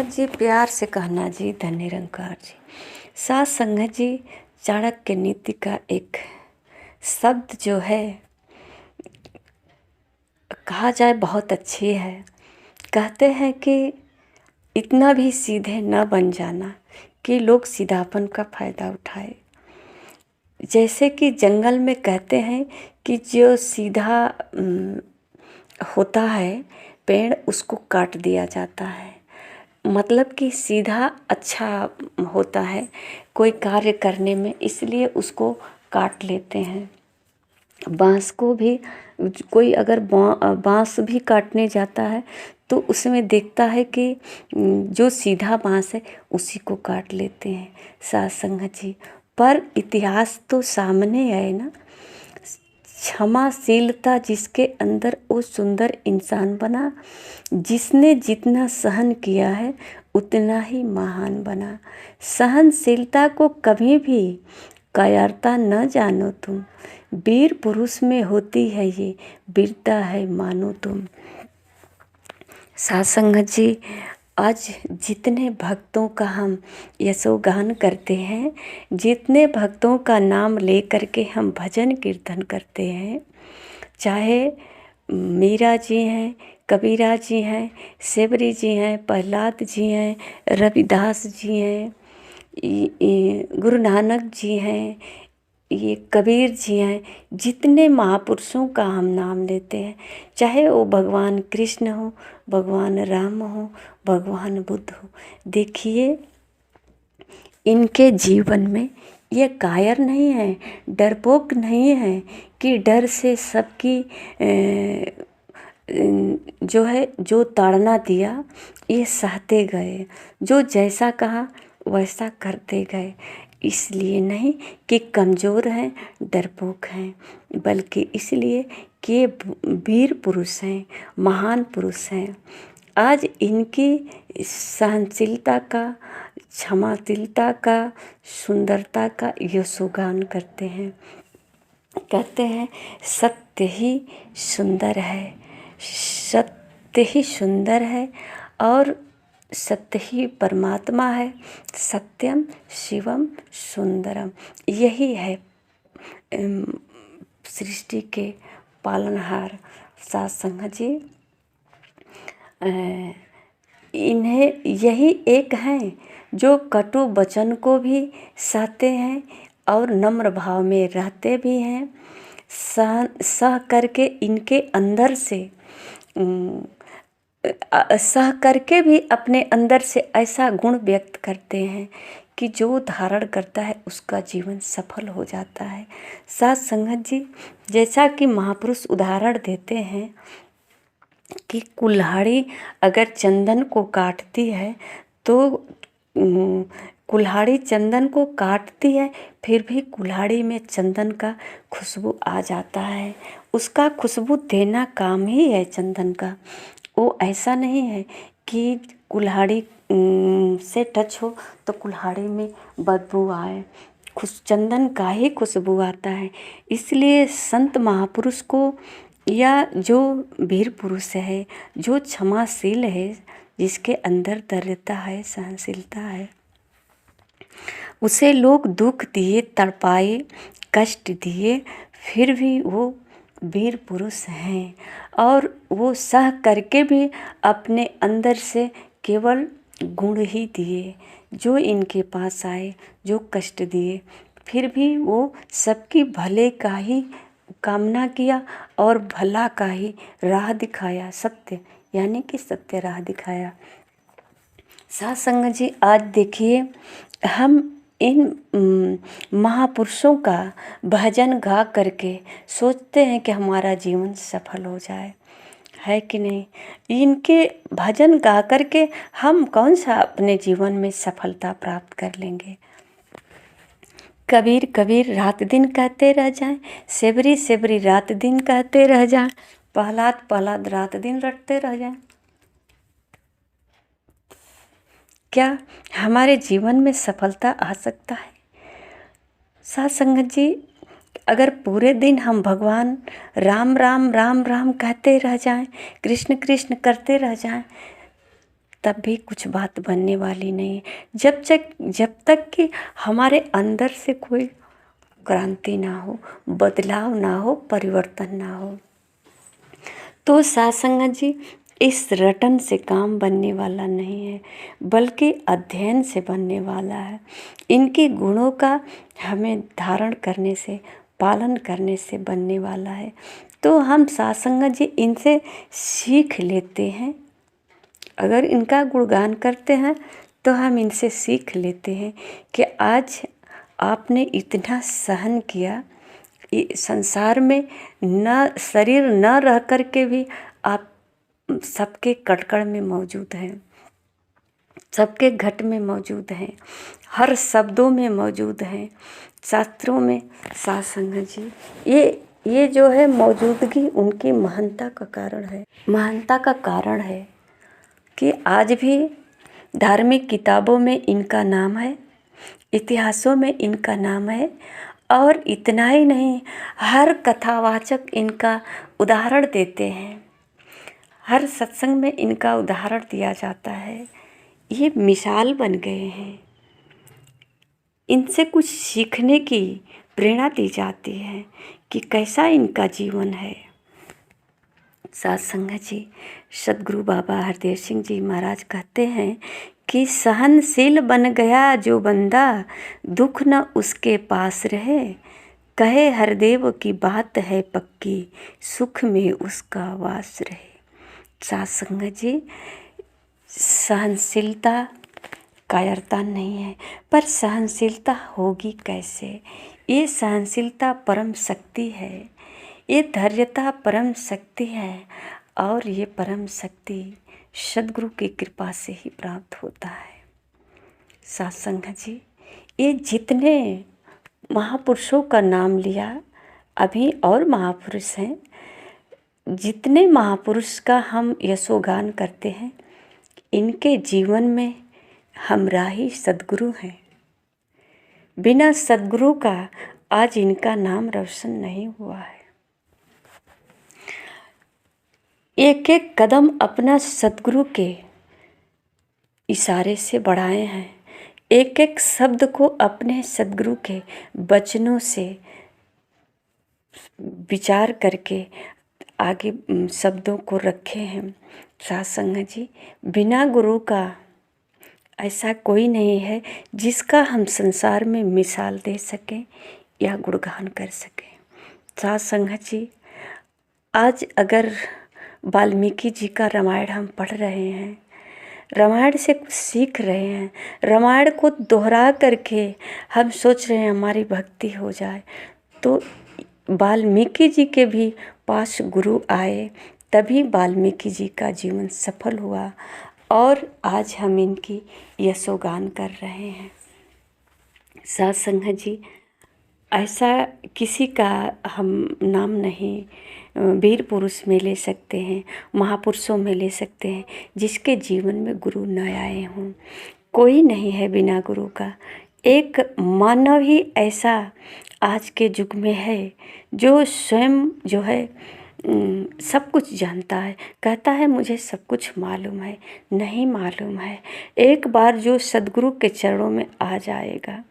संगत जी, प्यार से कहना जी, धन निरंकार जी। साथ संगत जी, चाणक्य नीति का एक शब्द जो है कहा जाए बहुत अच्छी है। कहते हैं कि इतना भी सीधे न बन जाना कि लोग सीधापन का फायदा उठाए। जैसे कि जंगल में कहते हैं कि जो सीधा होता है पेड़, उसको काट दिया जाता है। मतलब कि सीधा अच्छा होता है कोई कार्य करने में, इसलिए उसको काट लेते हैं। बांस को भी कोई अगर बांस भी काटने जाता है तो उसमें देखता है कि जो सीधा बांस है उसी को काट लेते हैं। साथ संगत जी, पर इतिहास तो सामने है ना। क्षमाशीलता जिसके अंदर वो सुंदर इंसान बना, जिसने जितना सहन किया है उतना ही महान बना। सहनशीलता को कभी भी कायरता न जानो तुम, वीर पुरुष में होती है ये वीरता है मानो तुम। साथ संगत जी, आज जितने भक्तों का हम यशोगान करते हैं, जितने भक्तों का नाम ले करके हम भजन कीर्तन करते हैं, चाहे मीरा जी हैं, कबीरा जी हैं, सेवरी जी हैं, प्रहलाद जी हैं, रविदास जी हैं, गुरु नानक जी हैं, ये कबीर जी हैं, जितने महापुरुषों का हम नाम लेते हैं, चाहे वो भगवान कृष्ण हो, भगवान राम हो, भगवान बुद्ध हो, देखिए इनके जीवन में ये कायर नहीं है, डरपोक नहीं है कि डर से सबकी जो है जो ताड़ना दिया ये सहते गए, जो जैसा कहा वैसा करते गए। इसलिए नहीं कि कमज़ोर हैं, डरपोक हैं, बल्कि इसलिए कि ये वीर पुरुष हैं, महान पुरुष हैं। आज इनकी सहनशीलता का, क्षमाशीलता का, सुंदरता का यशोगान करते हैं। कहते हैं सत्य ही सुंदर है, सत्य ही सुंदर है और सत्य ही परमात्मा है। सत्यम शिवम सुंदरम, यही है सृष्टि के पालनहार। साथ संगत जी, इन्हें यही एक हैं जो कटु वचन को भी सहते हैं और नम्र भाव में रहते भी हैं। सह करके इनके अंदर से सह करके भी अपने अंदर से ऐसा गुण व्यक्त करते हैं कि जो धारण करता है उसका जीवन सफल हो जाता है। साथ संगत जी, जैसा कि महापुरुष उदाहरण देते हैं कि कुल्हाड़ी अगर चंदन को काटती है तो कुल्हाड़ी चंदन को काटती है, फिर भी कुल्हाड़ी में चंदन का खुशबू आ जाता है। उसका खुशबू देना काम ही है चंदन का। वो ऐसा नहीं है कि कुल्हाड़ी से टच हो तो कुल्हाड़ी में बदबू आए, चंदन का ही खुशबू आता है। इसलिए संत महापुरुष को या जो वीर पुरुष है, जो क्षमाशील है, जिसके अंदर दृढ़ता है, सहनशीलता है, उसे लोग दुख दिए, तड़पाए, कष्ट दिए, फिर भी वो वीर पुरुष हैं और वो सह करके भी अपने अंदर से केवल गुण ही दिए। जो इनके पास आए, जो कष्ट दिए, फिर भी वो सबकी भले का ही कामना किया और भला का ही राह दिखाया, सत्य यानी कि सत्य राह दिखाया। साथ संगत जी, आज देखिए हम इन महापुरुषों का भजन गा करके सोचते हैं कि हमारा जीवन सफल हो जाए, है कि नहीं। इनके भजन गा करके हम कौन सा अपने जीवन में सफलता प्राप्त कर लेंगे। कबीर कबीर रात दिन कहते रह जाएं, सेवरी सेवरी रात दिन कहते रह जाएं, प्रहलाद प्रहलाद रात दिन रटते रह जाएं। क्या हमारे जीवन में सफलता आ सकता है। साथ संगत जी, अगर पूरे दिन हम भगवान राम राम राम राम कहते रह जाएं, कृष्ण कृष्ण करते रह जाएं, तब भी कुछ बात बनने वाली नहीं है। जब तक कि हमारे अंदर से कोई क्रांति ना हो, बदलाव ना हो, परिवर्तन ना हो। तो साथ संगत जी, इस रटन से काम बनने वाला नहीं है, बल्कि अध्ययन से बनने वाला है। इनके गुणों का हमें धारण करने से, पालन करने से बनने वाला है। तो हम साथ संगत जी इनसे सीख लेते हैं। अगर इनका गुणगान करते हैं तो हम इनसे सीख लेते हैं कि आज आपने इतना सहन किया, संसार में न शरीर न रह कर के भी आप सबके कटकड़ में मौजूद हैं, सबके घट में मौजूद हैं, हर शब्दों में मौजूद हैं, शास्त्रों में। साथ संगत जी, ये जो है मौजूदगी उनकी महानता का कारण है। महानता का कारण है कि आज भी धार्मिक किताबों में इनका नाम है, इतिहासों में इनका नाम है। और इतना ही नहीं, हर कथावाचक इनका उदाहरण देते हैं, हर सत्संग में इनका उदाहरण दिया जाता है। ये मिसाल बन गए हैं, इनसे कुछ सीखने की प्रेरणा दी जाती है कि कैसा इनका जीवन है। साथ संगत जी, सदगुरु बाबा हरदेव सिंह जी महाराज कहते हैं कि सहनशील बन गया जो बंदा, दुख न उसके पास रहे, कहे हरदेव की बात है पक्की, सुख में उसका वास रहे। साथ संगत जी, सहनशीलता कायरता नहीं है, पर सहनशीलता होगी कैसे? ये सहनशीलता परम शक्ति है, ये धैर्यता परम शक्ति है, और ये परम शक्ति सदगुरु की कृपा से ही प्राप्त होता है। साथ संगत जी, ये जितने महापुरुषों का नाम लिया, अभी और महापुरुष हैं, जितने महापुरुष का हम यशोगान करते हैं, इनके जीवन में हमराही सदगुरु हैं। बिना सदगुरु का आज इनका नाम रोशन नहीं हुआ है। एक एक कदम अपना सदगुरु के इशारे से बढ़ाए हैं, एक एक शब्द को अपने सदगुरु के वचनों से विचार करके आगे शब्दों को रखे हैं। साथ संगत जी, बिना गुरु का ऐसा कोई नहीं है जिसका हम संसार में मिसाल दे सकें या गुणगान कर सकें। साथ संगत जी, आज अगर वाल्मीकि जी का रामायण हम पढ़ रहे हैं, रामायण से कुछ सीख रहे हैं, रामायण को दोहरा करके हम सोच रहे हैं हमारी भक्ति हो जाए, तो वाल्मीकि जी के भी पास गुरु आए, तभी वाल्मीकि जी का जीवन सफल हुआ, और आज हम इनकी यशोगान कर रहे हैं। साथ संगत जी, ऐसा किसी का हम नाम नहीं वीर पुरुष में ले सकते हैं, महापुरुषों में ले सकते हैं जिसके जीवन में गुरु न आए हों। कोई नहीं है बिना गुरु का। एक मानव ही ऐसा आज के युग में है जो स्वयं जो है सब कुछ जानता है, कहता है मुझे सब कुछ मालूम है। नहीं मालूम है। एक बार जो सदगुरु के चरणों में आ जाएगा,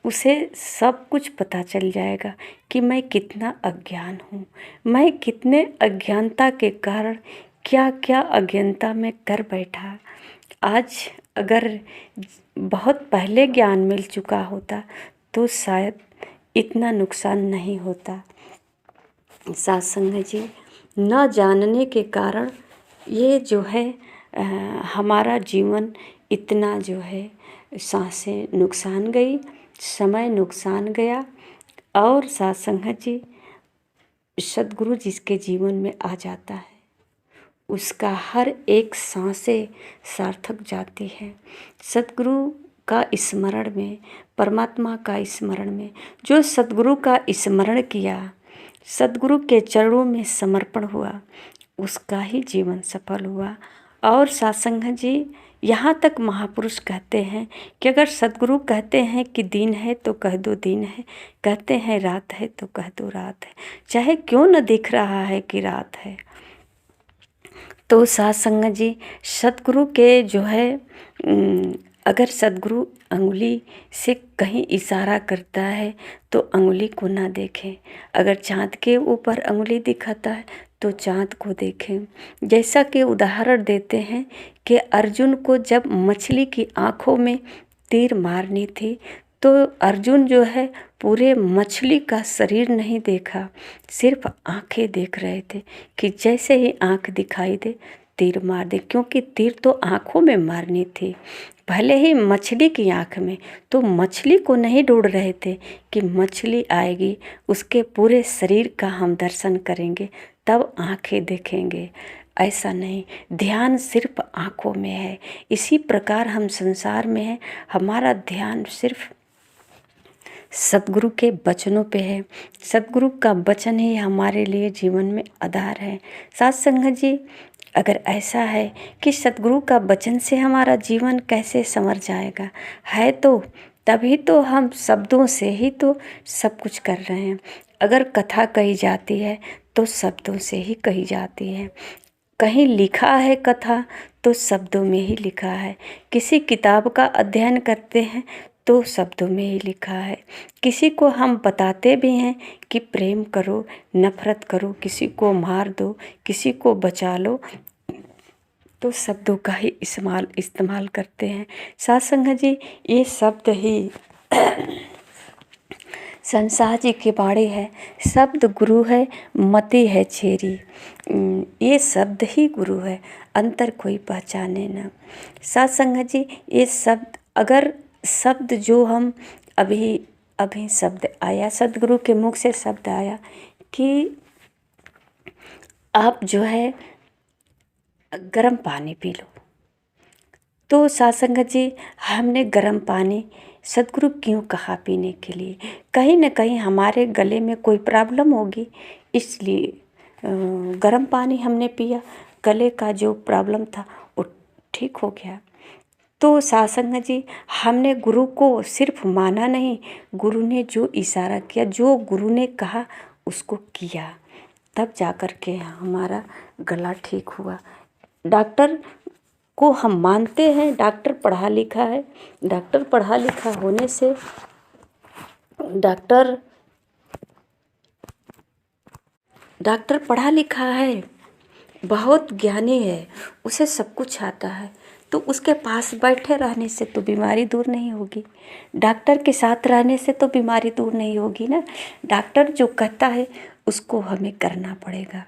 उसे सब कुछ पता चल जाएगा कि मैं कितना अज्ञान हूँ, मैं कितने अज्ञानता के कारण क्या क्या अज्ञानता में कर बैठा। आज अगर बहुत पहले ज्ञान मिल चुका होता तो शायद इतना नुकसान नहीं होता। साथ संगत जी, न जानने के कारण ये जो है हमारा जीवन इतना जो है सांसें नुकसान गई, समय नुकसान गया। और साथ संगत जी, सदगुरु जिसके जीवन में आ जाता है उसका हर एक सांसें सार्थक जाती है। सदगुरु का स्मरण में, परमात्मा का स्मरण में, जो सदगुरु का स्मरण किया, सदगुरु के चरणों में समर्पण हुआ, उसका ही जीवन सफल हुआ। और साथ संगत जी, यहाँ तक महापुरुष कहते हैं कि अगर सदगुरु कहते हैं कि दिन है तो कह दो दिन है, कहते हैं रात है तो कह दो रात है, चाहे क्यों न दिख रहा है कि रात है। तो साथ संगत जी, सतगुरु के जो है अगर सतगुरु अंगुली से कहीं इशारा करता है तो अंगुली को ना देखें। अगर चाँद के ऊपर अंगुली दिखाता है तो चाँद को देखें। जैसा कि उदाहरण देते हैं कि अर्जुन को जब मछली की आँखों में तीर मारनी थी तो अर्जुन जो है पूरे मछली का शरीर नहीं देखा, सिर्फ आँखें देख रहे थे कि जैसे ही आँख दिखाई दे तीर मार दे, क्योंकि तीर तो आँखों में मारनी थी, भले ही मछली की आँख में। तो मछली को नहीं ढूंढ रहे थे कि मछली आएगी उसके पूरे शरीर का हम दर्शन करेंगे तब आँखें देखेंगे, ऐसा नहीं। ध्यान सिर्फ आँखों में है। इसी प्रकार हम संसार में हैं, हमारा ध्यान सिर्फ सतगुरु के वचनों पे है। सतगुरु का वचन ही हमारे लिए जीवन में आधार है। साथ संगत जी, अगर ऐसा है कि सतगुरु का वचन से हमारा जीवन कैसे संवर जाएगा, है तो तभी तो हम शब्दों से ही तो सब कुछ कर रहे हैं। अगर कथा कही जाती है तो शब्दों से ही कही जाती है। कहीं लिखा है कथा तो शब्दों में ही लिखा है। किसी किताब का अध्ययन करते हैं तो शब्दों में ही लिखा है। किसी को हम बताते भी हैं कि प्रेम करो, नफरत करो, किसी को मार दो, किसी को बचा लो, तो शब्दों का ही इस्तेमाल करते हैं। साथ संगत जी, ये शब्द ही संसार जी के बाड़े है। शब्द गुरु है, मति है छेरी। ये शब्द ही गुरु है, अंतर कोई पहचाने ना। साथ संगत जी, ये शब्द अगर शब्द जो हम अभी शब्द आया, सतगुरु के मुख से शब्द आया कि आप जो है गर्म पानी पी लो, तो साथ संगत जी हमने गर्म पानी सतगुरु क्यों कहा पीने के लिए? कहीं न कहीं हमारे गले में कोई प्रॉब्लम होगी, इसलिए गर्म पानी हमने पिया, गले का जो प्रॉब्लम था वो ठीक हो गया। तो साथ संगत जी, हमने गुरु को सिर्फ माना नहीं, गुरु ने जो इशारा किया, जो गुरु ने कहा उसको किया, तब जाकर के हमारा गला ठीक हुआ। डॉक्टर को हम मानते हैं, डॉक्टर पढ़ा लिखा है, डॉक्टर पढ़ा लिखा होने से डॉक्टर पढ़ा लिखा है, बहुत ज्ञानी है, उसे सब कुछ आता है, तो उसके पास बैठे रहने से तो बीमारी दूर नहीं होगी। डॉक्टर के साथ रहने से तो बीमारी दूर नहीं होगी ना। डॉक्टर जो कहता है उसको हमें करना पड़ेगा।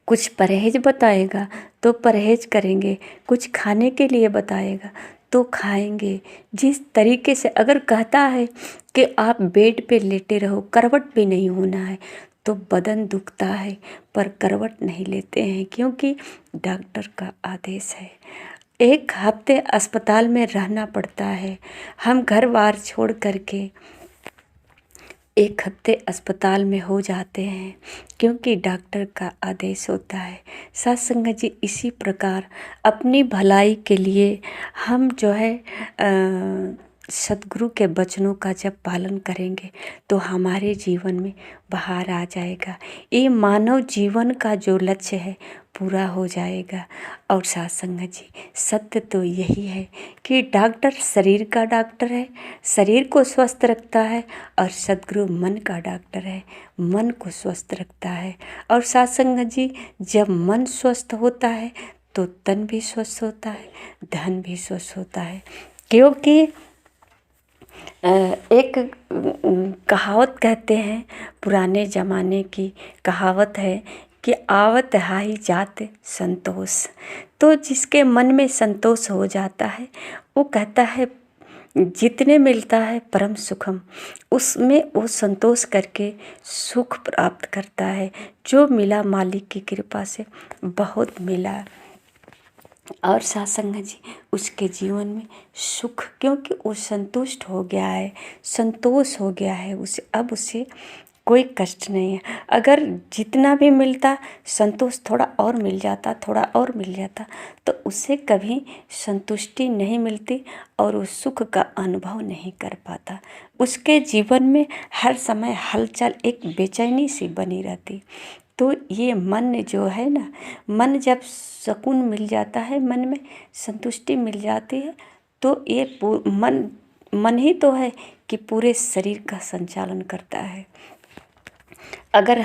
कुछ परहेज बताएगा तो परहेज करेंगे, कुछ खाने के लिए बताएगा तो खाएंगे। जिस तरीके से अगर कहता है कि आप बेड पे लेटे रहो, करवट भी नहीं होना है, तो बदन दुखता है पर करवट नहीं लेते हैं, क्योंकि डॉक्टर का आदेश है। एक हफ्ते अस्पताल में रहना पड़ता है, हम घर बार छोड़ करके एक हफ्ते अस्पताल में हो जाते हैं, क्योंकि डॉक्टर का आदेश होता है। साथ संगत जी, इसी प्रकार अपनी भलाई के लिए हम जो है सतगुरु के वचनों का जब पालन करेंगे तो हमारे जीवन में बहार आ जाएगा। ये मानव जीवन का जो लक्ष्य है पूरा हो जाएगा। और साथ संगत जी, सत्य तो यही है कि डॉक्टर शरीर का डॉक्टर है, शरीर को स्वस्थ रखता है, और सतगुरु मन का डॉक्टर है, मन को स्वस्थ रखता है। और साथ संगत जी, जब मन स्वस्थ होता है तो तन भी स्वस्थ होता है, धन भी स्वस्थ होता है। क्योंकि एक कहावत कहते हैं, पुराने ज़माने की कहावत है कि आवत हाई जात संतोष। तो जिसके मन में संतोष हो जाता है वो कहता है जितने मिलता है परम सुखम, उसमें वो संतोष करके सुख प्राप्त करता है। जो मिला मालिक की कृपा से बहुत मिला। और साथ संगत जी, उसके जीवन में सुख, क्योंकि वो संतुष्ट हो गया है, संतोष हो गया है उसे, अब उसे कोई कष्ट नहीं है। अगर जितना भी मिलता संतोष थोड़ा और मिल जाता, थोड़ा और मिल जाता, तो उसे कभी संतुष्टि नहीं मिलती और उस सुख का अनुभव नहीं कर पाता। उसके जीवन में हर समय हलचल, एक बेचैनी सी बनी रहती। तो ये मन जो है ना, मन जब सुकून मिल जाता है, मन में संतुष्टि मिल जाती है, तो ये मन ही तो है कि पूरे शरीर का संचालन करता है। अगर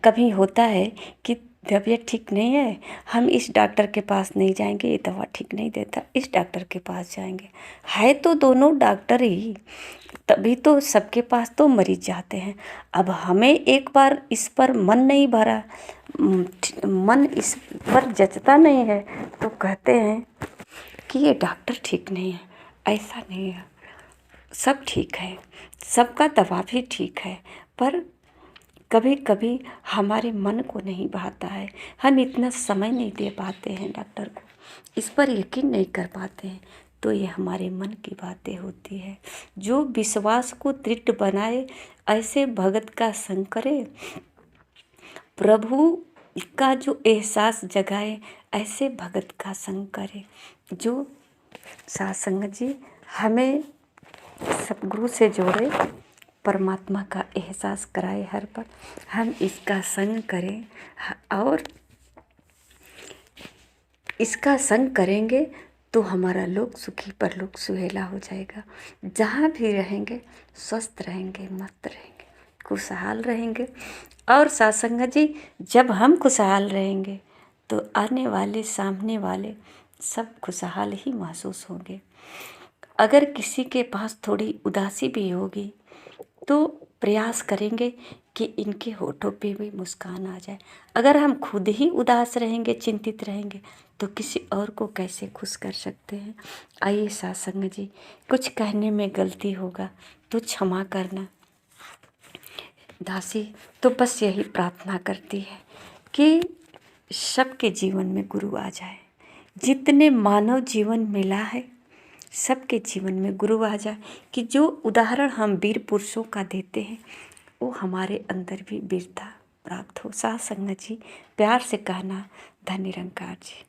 कभी होता है कि तबीयत ठीक नहीं है, हम इस डॉक्टर के पास नहीं जाएंगे, ये दवा ठीक नहीं देता, इस डॉक्टर के पास जाएंगे। है तो दोनों डॉक्टर ही, तभी तो सबके पास तो मरीज जाते हैं। अब हमें एक बार इस पर मन नहीं भरा, मन इस पर जचता नहीं है, तो कहते हैं कि ये डॉक्टर ठीक नहीं है। ऐसा नहीं है, सब ठीक है, सबका दवा भी ठीक है, पर कभी कभी हमारे मन को नहीं भाता है, हम इतना समय नहीं दे पाते हैं डॉक्टर को, इस पर यकीन नहीं कर पाते हैं, तो ये हमारे मन की बातें होती है। जो विश्वास को दृढ़ बनाए, ऐसे भगत का संग करे, प्रभु का जो एहसास जगाए, ऐसे भगत का संग करे। जो साथ संगत जी हमें सतगुरु से जोड़े, परमात्मा का एहसास कराए हर पल, हम इसका संग करें, और इसका संग करेंगे तो हमारा लोक सुखी परलोक सुहेला हो जाएगा। जहाँ भी रहेंगे स्वस्थ रहेंगे, मस्त रहेंगे, खुशहाल रहेंगे। और सत्संग जी, जब हम खुशहाल रहेंगे तो आने वाले सामने वाले सब खुशहाल ही महसूस होंगे। अगर किसी के पास थोड़ी उदासी भी होगी तो प्रयास करेंगे कि इनके होठों पे भी मुस्कान आ जाए। अगर हम खुद ही उदास रहेंगे, चिंतित रहेंगे, तो किसी और को कैसे खुश कर सकते हैं। आइए सत्संग जी, कुछ कहने में गलती होगा तो क्षमा करना। दासी तो बस यही प्रार्थना करती है कि सबके जीवन में गुरु आ जाए। जितने मानव जीवन मिला है, सबके जीवन में गुरु आ जाए, कि जो उदाहरण हम वीर पुरुषों का देते हैं वो हमारे अंदर भी वीरता प्राप्त हो। साथ संगत जी, प्यार से कहना, धन्य निरंकार जी।